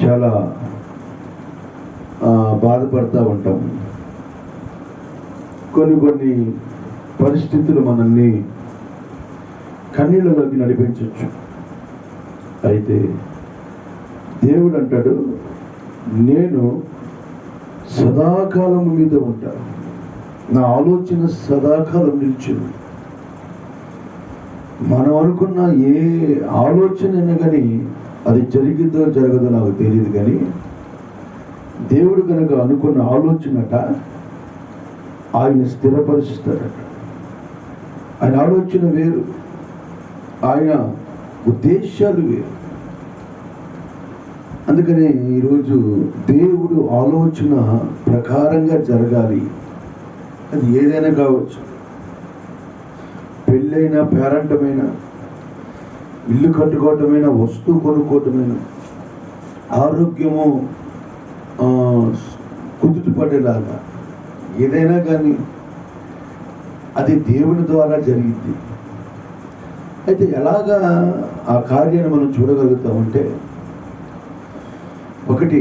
చాలా బాధపడుతూ ఉంటాం. కొన్ని పరిస్థితులు మనల్ని కన్నీళ్ళలోకి నడిపించవచ్చు. అయితే దేవుడు అంటాడు, నేను సదాకాలం మీద ఉంటాను, నా ఆలోచన సదాకాలం నిలిచింది. మనం అనుకున్న ఏ ఆలోచన అయినా కానీ అది జరిగిద్దో జరగదో నాకు తెలియదు, కానీ దేవుడు కనుక అనుకున్న ఆలోచనట ఆయన స్థిరపరుస్తాడట. ఆయన ఆలోచన వేరు, ఆయన ఉద్దేశాలు వేరు. అందుకనే ఈరోజు దేవుడు ఆలోచన ప్రకారంగా జరగాలి. అది ఏదైనా కావచ్చు, పెళ్ళైనా, పేరంటమైనా, ఇల్లు కట్టుకోవటమైనా, వస్తువు కొనుక్కోవటమైనా, ఆరోగ్యము కుదుట పడేలాగా ఏదైనా కానీ అది దేవుని ద్వారా జరిగింది. అయితే ఎలాగా ఆ కార్యాన్ని మనం చూడగలుగుతామంటే, ఒకటి,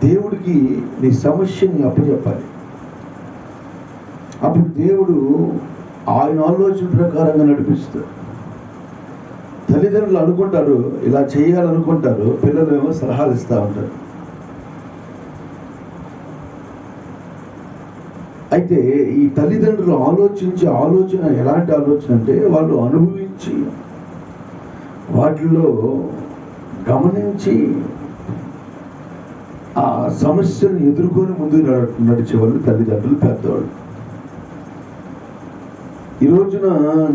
దేవుడికి నీ సమస్యని అప్పచెప్పాలి. అప్పుడు దేవుడు ఆయన ఆలోచన ప్రకారంగా నడిపిస్తాడు. తల్లిదండ్రులు అనుకుంటారు ఇలా చేయాలనుకుంటారు, పిల్లలు ఏమో సలహాలు ఇస్తూ ఉంటారు. అయితే ఈ తల్లిదండ్రులు ఆలోచన ఎలాంటి ఆలోచన అంటే, వాళ్ళు అనుభవించి వాటిలో గమనించి ఆ సమస్యను ఎదుర్కొని ముందుకు నడిచేవాళ్ళు తల్లిదండ్రులు, పెద్దవాళ్ళు. ఈ రోజున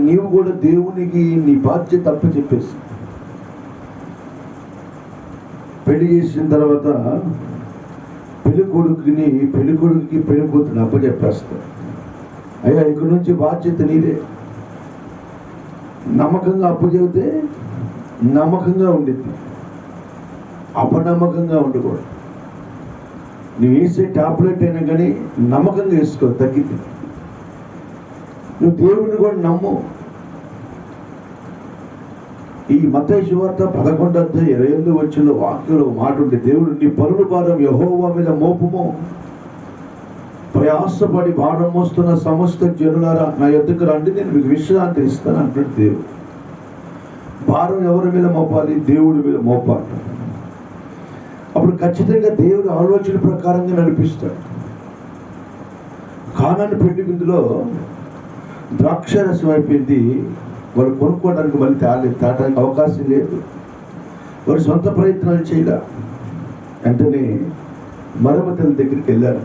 నీవు కూడా దేవునికి నీ బాధ్యత అప్పచెప్పేసి, పెళ్లి చేసిన తర్వాత పెళ్లి కొడుకుకి పెళ్లి కూతురు అప్పచెప్పేస్తాడు. అయ్యా, ఇక్కడి నుంచి బాధ్యత నీదే. నమ్మకంగా అప్పచెబితే నమ్మకంగా ఉండిద్ది, అపనమ్మకంగా ఉండకూడదు. నువ్వు వేసే టాబ్లెట్ అయినా కానీ నమ్మకంగా వేసుకో, తగ్గిద్ది. నువ్వు దేవుడిని కూడా నమ్ము. ఈ మత్తయి సువార్త 11:28 వాక్యంలో మాట ఉంటే, దేవుడు నీ పరుల భారం యెహోవా మీద మోపుము, ప్రయాసపడి భారం మోస్తున్న సమస్త జనులారా నా యొద్దకు రండి, నేను మీకు విశ్రాంతి ఇస్తాను అంటాడు దేవుడు. భారం ఎవరి మీద మోపాలి? దేవుడి మీద మోపాలి. అప్పుడు ఖచ్చితంగా దేవుడి ఆలోచన ప్రకారంగా నడిపిస్తాడు. కానాను పెళ్లి విందులో ద్రాక్షారసం అయిపోయింది. వాళ్ళు కొనుక్కోవడానికి మళ్ళీ తాగడానికి అవకాశం లేదు. వారు సొంత ప్రయత్నాలు చేయలే. వెంటనే మరమతల దగ్గరికి వెళ్ళారు.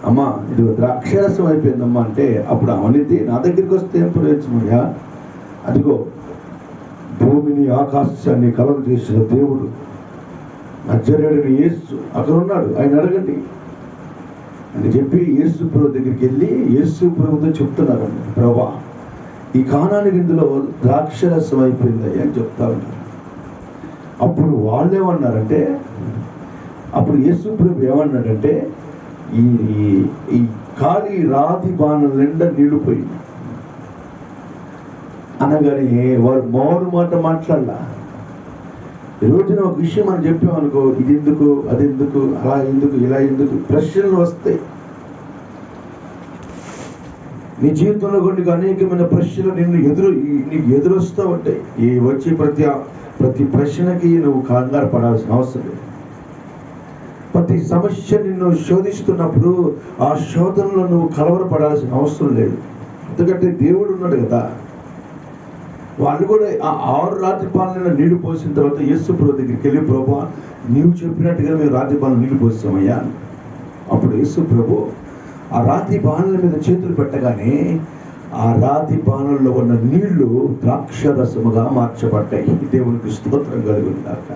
అమ్మా, ఇది ద్రాక్షారసం అయిపోయిందమ్మా అంటే, అప్పుడు అవనిది నా దగ్గరికి వస్తే ఏం ప్రయోజనమయ్యా? అదిగో భూమిని ఆకాశాన్ని కలగ చేసిన దేవుడు నజరేయుడైన యేసు అక్కడ ఉన్నాడు, ఆయన అడగండి అని చెప్పి యేసు ప్రభు దగ్గరికి వెళ్ళి యేసు ప్రభుతో చెప్తున్నారు, ప్రభా, ఈ కానాని విందులో ద్రాక్షరసం అయిపోయింది అని చెప్తా ఉన్నారు. అప్పుడు వాళ్ళు ఏమన్నారంటే, అప్పుడు యేసు ప్రభు ఏమన్నాడంటే, ఈ ఖాళీ రాతి బాణం నిండా నీళ్ళిపోయింది అనగానే వారు మారు మాట మాట్లాడలా. ఈ రోజున ఒక విషయం మనం చెప్పామనుకో, ఇది ఎందుకు, అది ఎందుకు, అలా ఎందుకు, ఇలా ఎందుకు ప్రశ్నలు వస్తాయి. నీ జీవితంలో కొన్ని అనేకమైన ప్రశ్నలు నీకు ఎదురొస్తూ ఉంటాయి. ఈ వచ్చి ప్రతి ప్రశ్నకి నువ్వు కంగారు పడాల్సిన అవసరం లేదు. ప్రతి సమస్య నిన్ను శోధిస్తున్నప్పుడు ఆ శోధనలో నువ్వు కలవరపడాల్సిన అవసరం లేదు. ఎందుకంటే దేవుడు ఉన్నాడు కదా. వాళ్ళు కూడా ఆ 6 రాతి పాలన నీళ్లు పోసిన తర్వాత యేసు ప్రభు దగ్గరికి వెళ్ళి, ప్రభా, నీవు చెప్పినట్టుగా మేము రాతి పాలన నీళ్లు పోస్తామయ్యా. అప్పుడు యేసు ప్రభు ఆ రాతి బాణల మీద చేతులు పెట్టగానే ఆ రాతి బాణల్లో ఉన్న నీళ్లు ద్రాక్షరసముగా మార్చబడ్డాయి. దేవునికి స్తోత్రం కలుగునుగాక.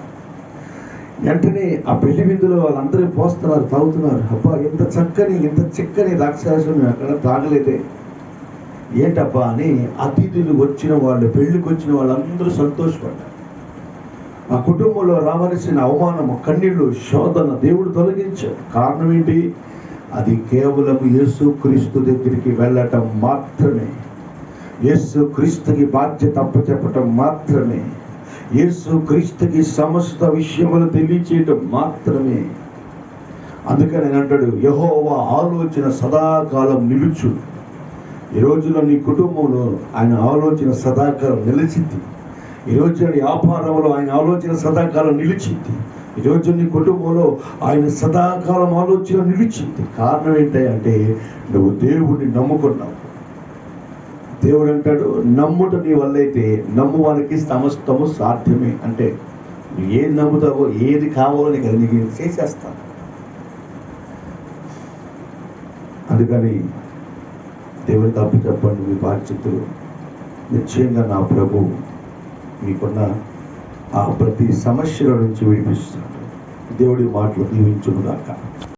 వెంటనే ఆ పెళ్లి విందులో వాళ్ళందరూ పోస్తున్నారు, తాగుతున్నారు. అబ్బా, ఎంత చిక్కని ద్రాక్షరసం మేము ఎక్కడ తాగలేదే, ఏంటబ్బా అని అతిథులు వచ్చిన వాళ్ళు, పెళ్లికి వచ్చిన వాళ్ళందరూ సంతోషపడ్డారు. ఆ కుటుంబంలో రావలసిన అవమానము, కన్నీళ్లు, శోధన దేవుడు తొలగించాడు. కారణం ఏంటి? అది కేవలం యేసు క్రీస్తు దగ్గరికి వెళ్ళటం మాత్రమే, యేసు క్రీస్తుకి బాధ్యత అప్పచెప్పటం మాత్రమే, యేసు క్రీస్తుకి సమస్త విషయములు తెలియచేయటం మాత్రమే. అందుకని ఆయన అంటాడు, యెహోవా ఆలోచన సదాకాలం నిలుచు. ఈ రోజులో నీ కుటుంబంలో ఆయన ఆలోచన సదాకాలం నిలిచింది. ఈ రోజు నీ వ్యాపారంలో ఆయన ఆలోచన సదాకాలం నిలిచింది. ఈ రోజు నీ కుటుంబంలో ఆయన సదాకాలం ఆలోచన నిలిచింది. కారణం ఏంటంటే నువ్వు దేవుడిని నమ్ముకున్నావు. దేవుడు అంటాడు, నమ్ముట నీ వల్ల అయితే నమ్మువానికి సమస్తము సాధ్యమే. అంటే నువ్వు ఏది నమ్ముతావో, ఏది కావాలో నీకు చేసేస్తాను. అందుకని దేవుని తప్పు చెప్పండి మీ బాధ్యతలు. నిశ్చయంగా నా ప్రభు మీకున్న ఆ ప్రతి సమస్యల నుంచి విడిపిస్తాడు. దేవుడి మాటలు దీవించును గాక.